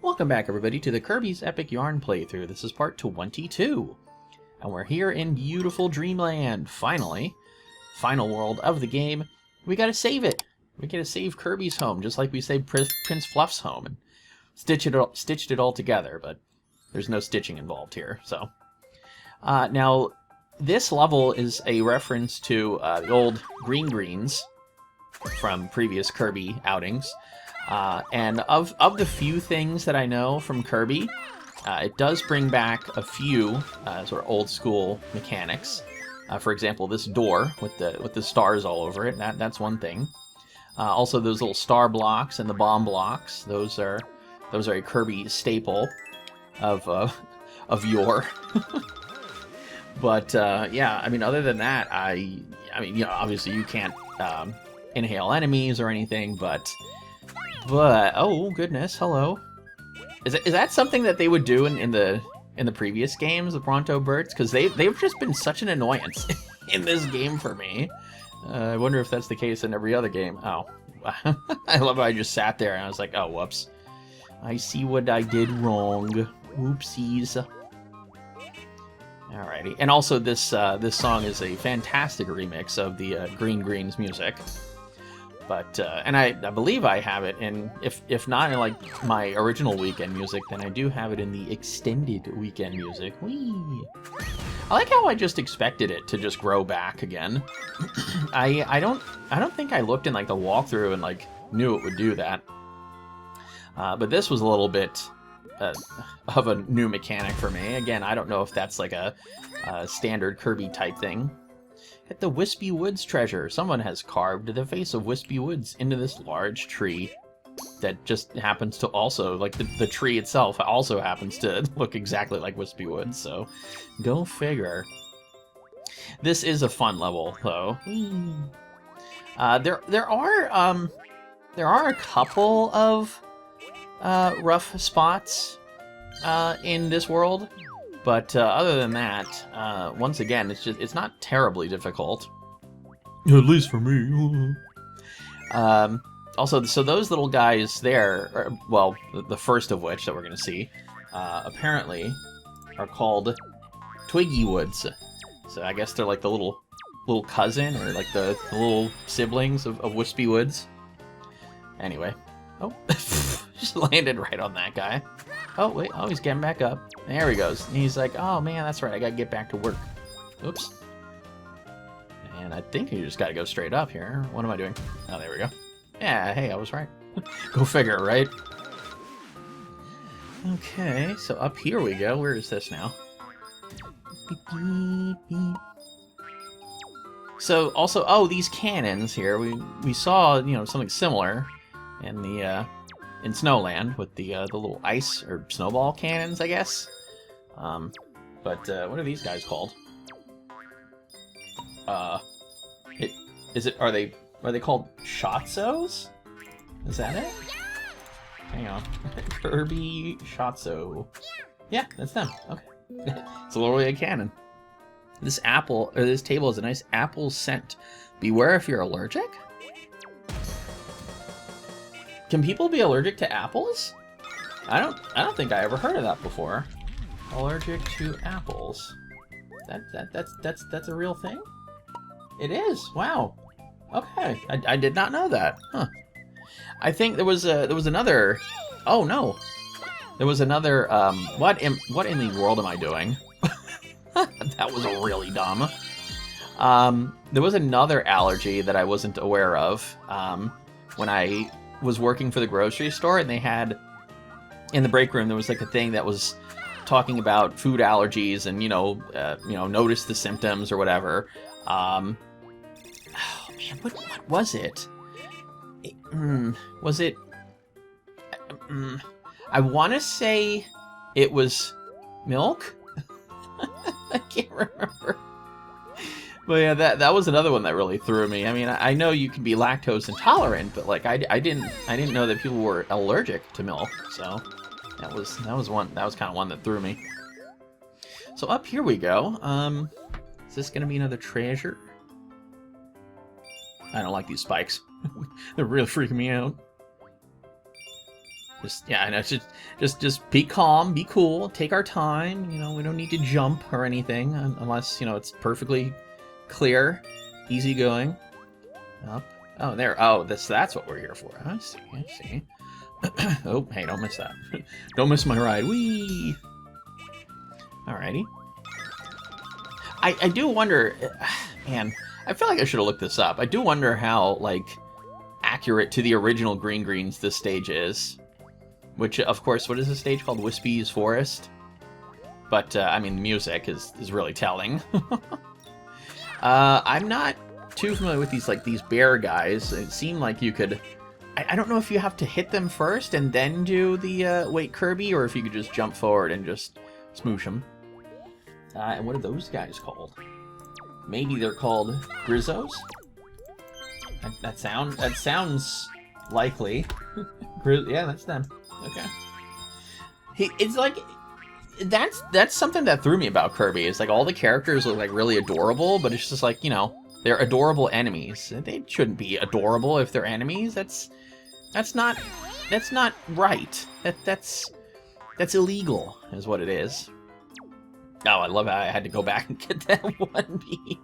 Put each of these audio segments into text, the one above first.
Welcome back, everybody, to the Kirby's Epic Yarn playthrough. This is part 22, and we're here in beautiful Dreamland, finally. Final world of the game. We gotta save it. We gotta save Kirby's home, just like we saved Prince Fluff's home, and stitched it all together, but there's no stitching involved here, so. Now, this level is a reference to the old Green Greens from previous Kirby outings. And of the few things that I know from Kirby, it does bring back a few sort of old school mechanics. For example, this door with the stars all over it. That's one thing. Also, those little star blocks and the bomb blocks. Those are a Kirby staple of yore. But yeah, I mean, other than that, I mean, you know, obviously you can't inhale enemies or anything, but oh goodness, hello. Is that something that they would do in the previous games, the Bronto Birds? Because they've just been such an annoyance in this game for me. I wonder if that's the case in every other game. Oh, I love how I just sat there and I was like, oh, whoops. I see what I did wrong. Oopsies. Alrighty, and also this song is a fantastic remix of the Green Greens music. But and I believe I have it in, if not in like my original weekend music, then I do have it in the extended weekend music. Whee! I like how I just expected it to just grow back again. I don't think I looked in like the walkthrough and like knew it would do that. But this was a little bit of a new mechanic for me. Again, I don't know if that's like a standard Kirby type thing. At the Whispy Woods treasure, someone has carved the face of Whispy Woods into this large tree that just happens to also, like the tree itself also happens to look exactly like Whispy Woods, so go figure. This is a fun level, though. There are a couple of rough spots in this world. But other than that, once again, it's not terribly difficult. At least for me. Also, so those little guys there, well, the first of which that we're going to see, apparently are called Twiggy Woods. So I guess they're like the little cousin, or like the little siblings of Whispy Woods. Anyway. Oh, just landed right on that guy. Oh, wait. Oh, he's getting back up. There he goes. And he's like, oh, man, that's right. I got to get back to work. Oops. And I think you just got to go straight up here. What am I doing? Oh, there we go. Yeah, hey, I was right. Go figure, right? Okay, so up here we go. Where is this now? So, also, oh, these cannons here. We saw, you know, something similar in the in Snowland with the little ice or snowball cannons, I guess. But what are these guys called? Are they called Shotzos? Is that it? Hang on. Kirby Shotzo. Yeah, that's them. Okay. It's literally a cannon. This table has a nice apple scent. Beware if you're allergic? Can people be allergic to apples? I don't think I ever heard of that before. Allergic to apples. That's a real thing? It is. Wow. Okay. I did not know that. Huh. I think there was another. Oh no. There was another. What in the world am I doing? That was really dumb. There was another allergy that I wasn't aware of. When I was working for the grocery store, and they had in the break room there was like a thing that was talking about food allergies and you know notice the symptoms or whatever. Oh man, what was it? Was it? I want to say it was milk. I can't remember. But yeah, that was another one that really threw me. I mean, I know you can be lactose intolerant, but like I didn't know that people were allergic to milk. So that was kind of one that threw me. So up here we go. Is this gonna be another treasure? I don't like these spikes. They're really freaking me out. Yeah, I know. Just be calm, be cool, take our time. You know, we don't need to jump or anything unless, you know, it's perfectly clear, easy going. Up. Oh, there. Oh, that's what we're here for. I see. I see. Oh, hey, don't miss that. Don't miss my ride. Whee! Alrighty. I do wonder, man, I feel like I should have looked this up. I do wonder how, like, accurate to the original Green Greens this stage is. Which, of course, what is this stage called? Whispy's Forest? But, I mean, the music is really telling. I'm not too familiar with these bear guys. It seemed like you could... I don't know if you have to hit them first and then do the Wait Kirby, or if you could just jump forward and just smoosh them. And what are those guys called? Maybe they're called Grizzos? That sounds likely. Yeah, that's them. Okay. It's like... That's something that threw me about Kirby. It's like all the characters look like really adorable, but it's just like, you know, they're adorable enemies. They shouldn't be adorable if they're enemies. That's not right. That's illegal, is what it is. Oh, I love how I had to go back and get that 1B.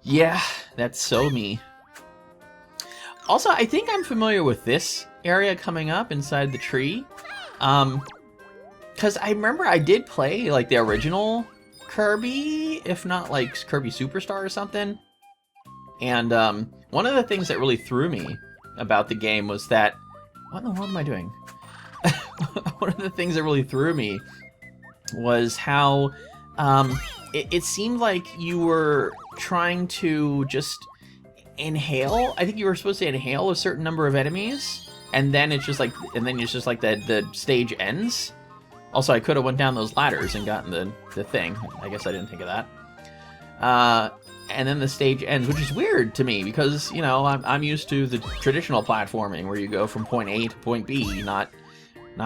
Yeah, that's so me. Also, I think I'm familiar with this area coming up inside the tree. Because I remember I did play, like, the original Kirby, if not, like, Kirby Superstar or something. And, one of the things that really threw me about the game was that... What in the world am I doing? One of the things that really threw me was how, it seemed like you were trying to just inhale. I think you were supposed to inhale a certain number of enemies, and then it's just like, the stage ends. Also, I could have went down those ladders and gotten the thing. I guess I didn't think of that. And then the stage ends, which is weird to me because, you know, I'm used to the traditional platforming where you go from point A to point B, not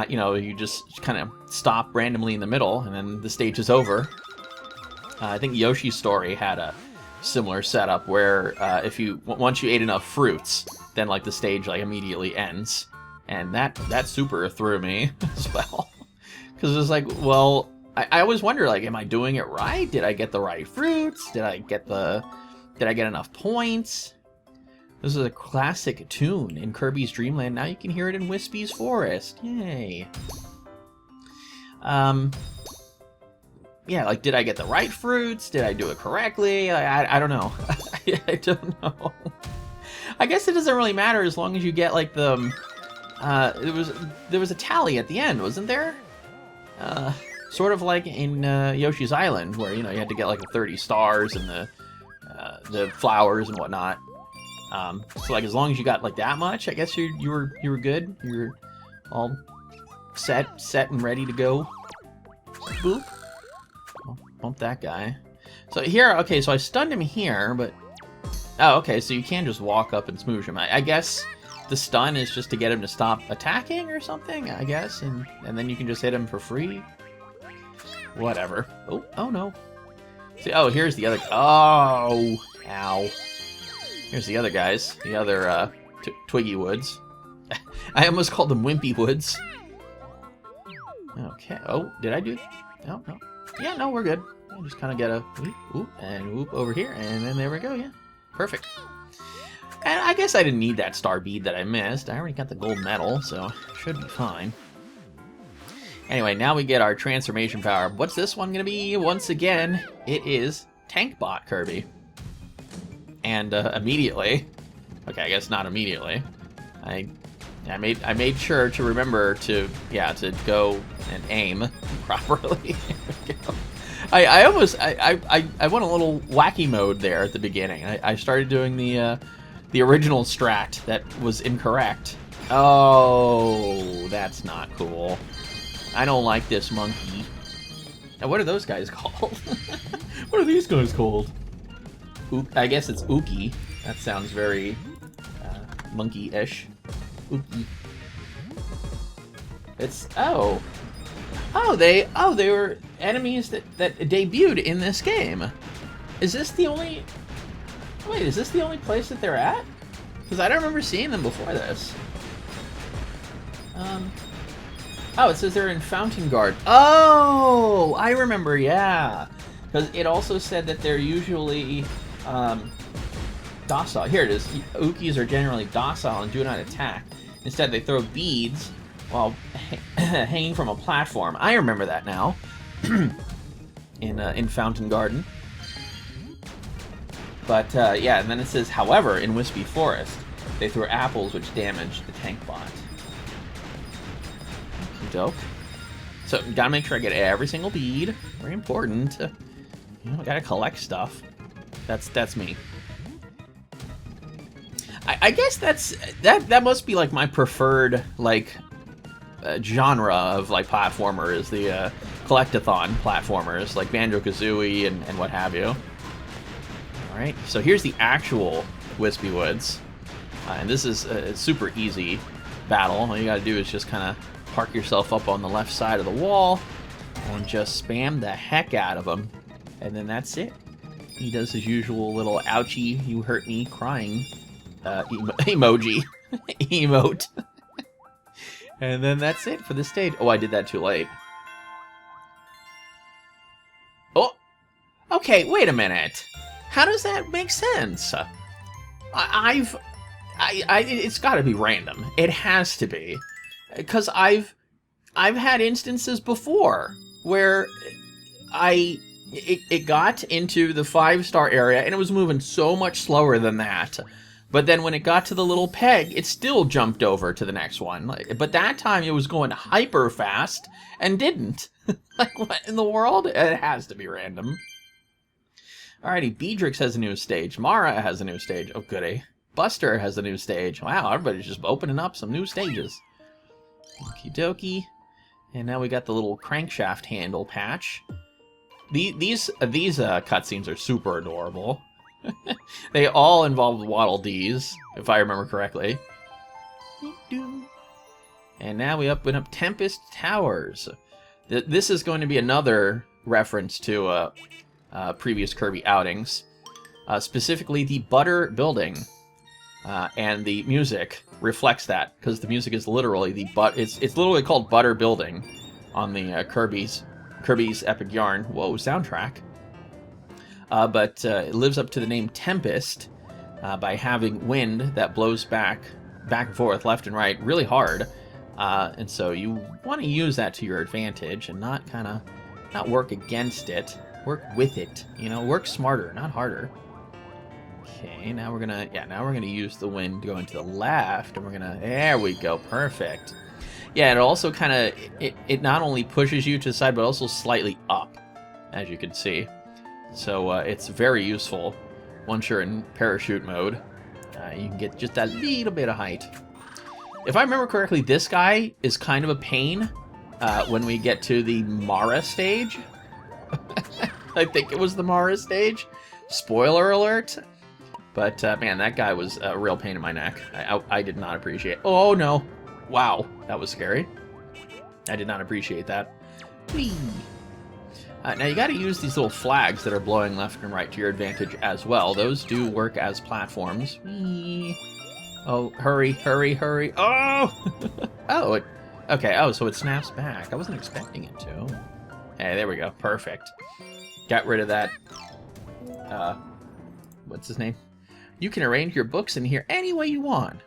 you know, you just kind of stop randomly in the middle and then the stage is over. I think Yoshi's Story had a similar setup where once you ate enough fruits, then like the stage like immediately ends, and that super threw me as well. Because it was like, well, I always wonder, like, am I doing it right? Did I get the right fruits? Did I get enough points? This is a classic tune in Kirby's Dream Land. Now you can hear it in Whispy's Forest. Yay. Yeah, like, did I get the right fruits? Did I do it correctly? I don't know. I don't know. I guess it doesn't really matter as long as you get, like, the... there was a tally at the end, wasn't there? Sort of like in Yoshi's Island, where, you know, you had to get like the 30 stars and the flowers and whatnot. So like as long as you got like that much, I guess you were good. You were all set and ready to go. Boop. Oh, bump that guy. So here, okay, so I stunned him here, but oh, okay, so you can just walk up and smoosh him. I guess the stun is just to get him to stop attacking or something, I guess, and then you can just hit him for free. Whatever. Oh no. See, oh, here's the other... Oh! Ow. Here's the other guys. The other, Twiggy Woods. I almost called them Wimpy Woods. Okay. Oh, did I do... No. Yeah, no, we're good. I just kind of get a whoop, and whoop over here, and then there we go, yeah. Perfect. And I guess I didn't need that star bead that I missed. I already got the gold medal, so should be fine. Anyway, now we get our transformation power. What's this one going to be? Once again, it is Tank Bot Kirby. And immediately, okay, I guess not immediately, I made sure to remember to go and aim properly. I went a little wacky mode there at the beginning. I started doing the original strat that was incorrect. Oh, that's not cool. I don't like this monkey. Now, what are those guys called? What are these guys called? I guess it's Ookie. That sounds very monkey-ish. Ookie. It's they were enemies that debuted in this game. Is this the only place that they're at? Because I don't remember seeing them before this. Oh, it says they're in Fountain Guard. Oh, I remember, yeah. Because it also said that they're usually docile. Here it is. Ukis are generally docile and do not attack. Instead, they throw beads while hanging from a platform. I remember that now. in Fountain Garden. But, yeah, and then it says, however, in Whispy Forest, they throw apples which damage the tank bot. Dope. So, gotta make sure I get every single bead. Very important. You know, gotta collect stuff. That's me. I guess that must be like my preferred like genre of like platformer is the collectathon platformers like Banjo-Kazooie and what have you. All right, so here's the actual Whispy Woods, and this is a super easy battle. All you gotta do is just kind of park yourself up on the left side of the wall and just spam the heck out of him, and then that's it. He does his usual little ouchie, you hurt me, crying emoji. Emote. And then that's it for the stage. Oh, I did that too late. Oh! Okay, wait a minute. How does that make sense? It's gotta be random. It has to be. Because I've had instances before where it got into the 5-star area and it was moving so much slower than that. But then when it got to the little peg, it still jumped over to the next one. But that time it was going hyper fast and didn't. Like, what in the world? It has to be random. Alrighty, Beedrix has a new stage. Mara has a new stage. Oh, goody. Buster has a new stage. Wow, everybody's just opening up some new stages. Okie dokie. And now we got the little crankshaft handle patch. These cutscenes are super adorable. They all involve Waddle Dees, if I remember correctly. And now we open up Tempest Towers. This is going to be another reference to previous Kirby outings. Specifically the Butter Building. And the music reflects that, because the music is literally it's literally called Butter Building on the Kirby's Epic Yarn. Whoa, soundtrack. But it lives up to the name Tempest by having wind that blows back and forth, left and right, really hard. And so you want to use that to your advantage and not work against it. Work with it. You know, work smarter, not harder. Okay, now we're gonna use the wind going to the left, and there we go, perfect. Yeah, it also it not only pushes you to the side, but also slightly up, as you can see. So it's very useful once you're in parachute mode. You can get just that little bit of height. If I remember correctly, this guy is kind of a pain when we get to the Mara stage. I think it was the Mara stage. Spoiler alert. But, man, that guy was a real pain in my neck. I did not appreciate... Oh, no. Wow. That was scary. I did not appreciate that. Whee! Now, you gotta use these little flags that are blowing left and right to your advantage as well. Those do work as platforms. Whee! Oh, hurry, hurry, hurry. Oh! Oh, okay. Oh, so it snaps back. I wasn't expecting it to. Hey, there we go. Perfect. Got rid of that... what's his name? You can arrange your books in here any way you want.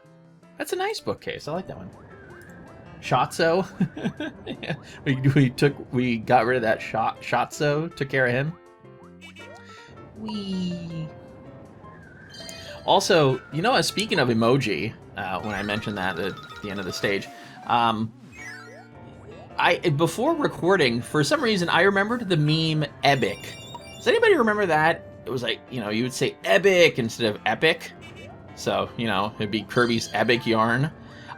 That's a nice bookcase. I like that one. Shotzo. Yeah. We got rid of that Shotzo. Took care of him. Whee. Also, you know, speaking of emoji, when I mentioned that at the end of the stage, before recording, for some reason, I remembered the meme Epic. Does anybody remember that? It was like, you know, you would say epic instead of epic. So, you know, it'd be Kirby's Epic Yarn.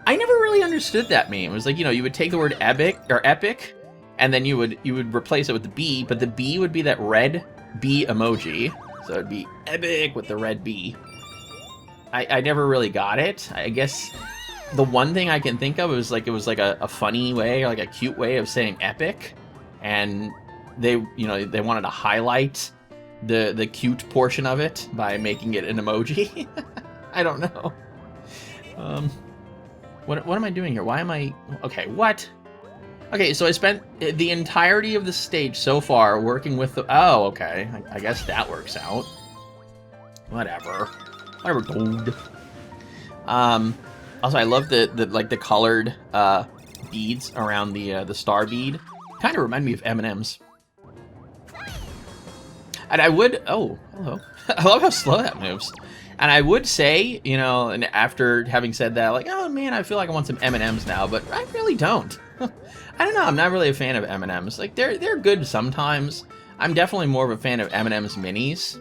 I never really understood that meme. It was like, you know, you would take the word epic, and then you would replace it with the B, but the B would be that red B emoji. So it'd be epic with the red B. I never really got it. I guess the one thing I can think of is like, it was like a funny way, like a cute way of saying epic. And they wanted to highlight the cute portion of it by making it an emoji. I don't know. What am I doing here? Why am I... Okay, what? Okay, so I spent the entirety of the stage so far working with the... Oh, okay. I guess that works out. Whatever. Whatever, dude. Also, I love the colored beads around the star bead. Kind of remind me of M&M's. And I would... Oh, hello. I love how slow that moves. And I would say, you know, and after having said that, like, oh man, I feel like I want some M&Ms now, but I really don't. I don't know. I'm not really a fan of M&Ms. Like, they're good sometimes. I'm definitely more of a fan of M&M's minis.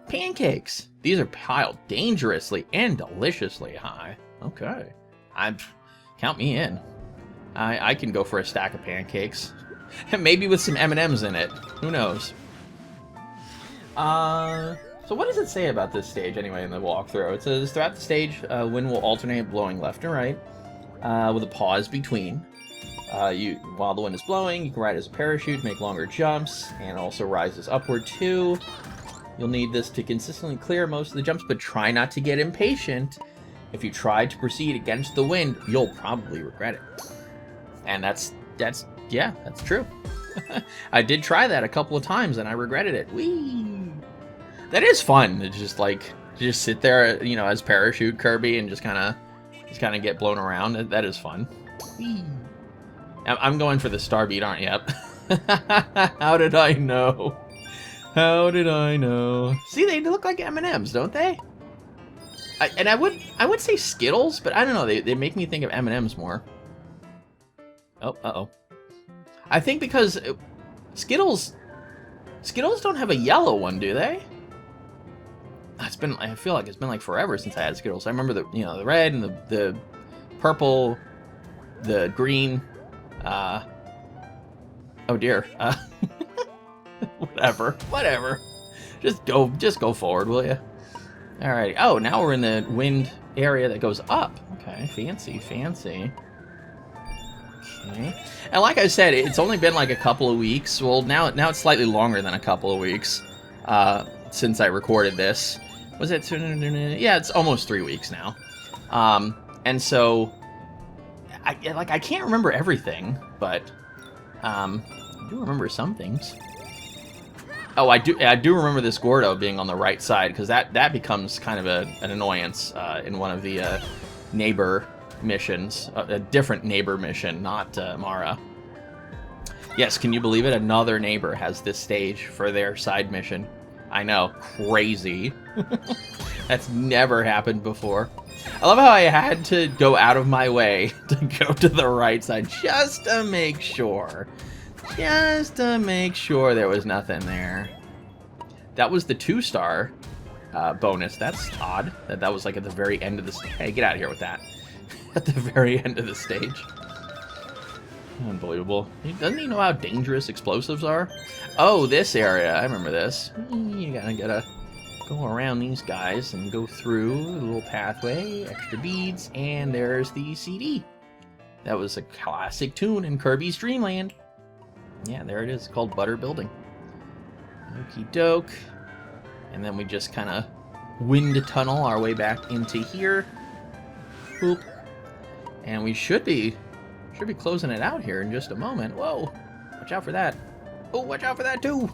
Pancakes. These are piled dangerously and deliciously high. Okay. Count me in. I can go for a stack of pancakes. Maybe with some M&Ms in it. Who knows? So what does it say about this stage anyway in the walkthrough? It says, throughout the stage, wind will alternate blowing left and right, with a pause between. While the wind is blowing, you can ride as a parachute, make longer jumps, and also rises upward too. You'll need this to consistently clear most of the jumps, but try not to get impatient. If you try to proceed against the wind, you'll probably regret it. And that's true. I did try that a couple of times, and I regretted it. Whee! That is fun to just sit there, you know, as parachute Kirby and just kind of get blown around. That is fun. Whee! I'm going for the star beat, aren't you? How did I know? How did I know? See, they look like M&Ms, don't they? I would say Skittles, but I don't know. They make me think of M&Ms more. Oh, uh-oh. I think because Skittles don't have a yellow one, do they? I feel like it's been like forever since I had Skittles. I remember the red and the purple, the green. Oh dear. Whatever. Just go forward, will you? All right. Oh, now we're in the wind area that goes up. Okay, fancy. Okay. And like I said, it's only been like a couple of weeks. Well, now it's slightly longer than a couple of weeks since I recorded this. Was it? Yeah, it's almost 3 weeks now. And so I can't remember everything, but I do remember some things. Oh, I do remember this Gordo being on the right side, because that becomes kind of an annoyance in one of the neighbor missions, a different neighbor mission, not Mara. Yes, can you believe it? Another neighbor has this stage for their side mission. I know, crazy. That's never happened before. I love how I had to go out of my way to go to the right side just to make sure. Just to make sure there was nothing there. That was the 2-star bonus. That's odd. That was like at the very end of the stage. Hey, get out of here with that. At the very end of the stage. Unbelievable. Doesn't he know how dangerous explosives are? Oh, this area. I remember this. You gotta go around these guys and go through a little pathway, extra beads, and there's the CD. That was a classic tune in Kirby's Dream Land. Yeah, there it is, called Butter Building. Okie doke. And then we just kind of wind tunnel our way back into here. Boop. And we should be closing it out here in just a moment. Whoa, watch out for that. Oh, watch out for that too.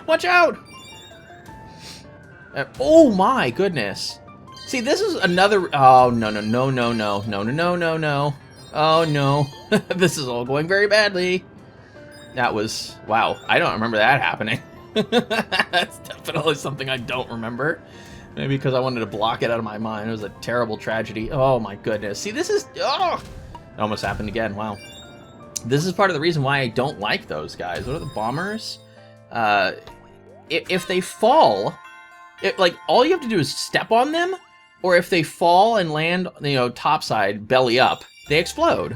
Watch out. Oh my goodness. See, this is another, oh no. Oh no. This is all going very badly. That was, wow, I don't remember that happening. That's definitely something I don't remember. Maybe because I wanted to block it out of my mind. It was a terrible tragedy. Oh my goodness. See, this is, oh, it almost happened again. Wow. This is part of the reason why I don't like those guys. What are the bombers? If they fall, like, all you have to do is step on them, or if they fall and land, you know, topside, belly up, they explode.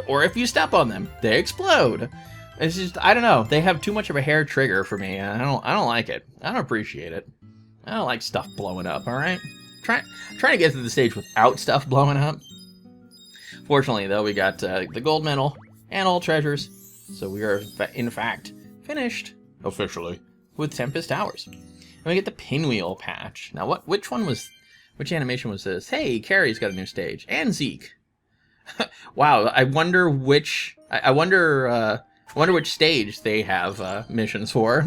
Or if you step on them, they explode. It's just, I don't know. They have too much of a hair trigger for me. I don't like it. I don't appreciate it. I don't like stuff blowing up, all right? Trying to get to the stage without stuff blowing up. Fortunately, though, we got the gold medal and all treasures. So we are, in fact, finished, officially, with Tempest Towers. And we get the pinwheel patch. Now, which one was Which animation was this? Hey, Carrie's got a new stage. And Zeke. Wow, I wonder which... I wonder which stage they have missions for.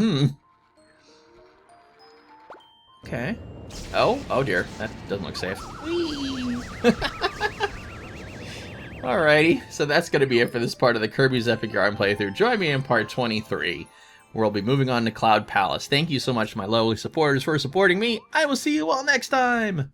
Okay. Oh dear. That doesn't look safe. Alrighty, so that's going to be it for this part of the Kirby's Epic Yarn playthrough. Join me in part 23, where we'll be moving on to Cloud Palace. Thank you so much, my lovely supporters, for supporting me. I will see you all next time!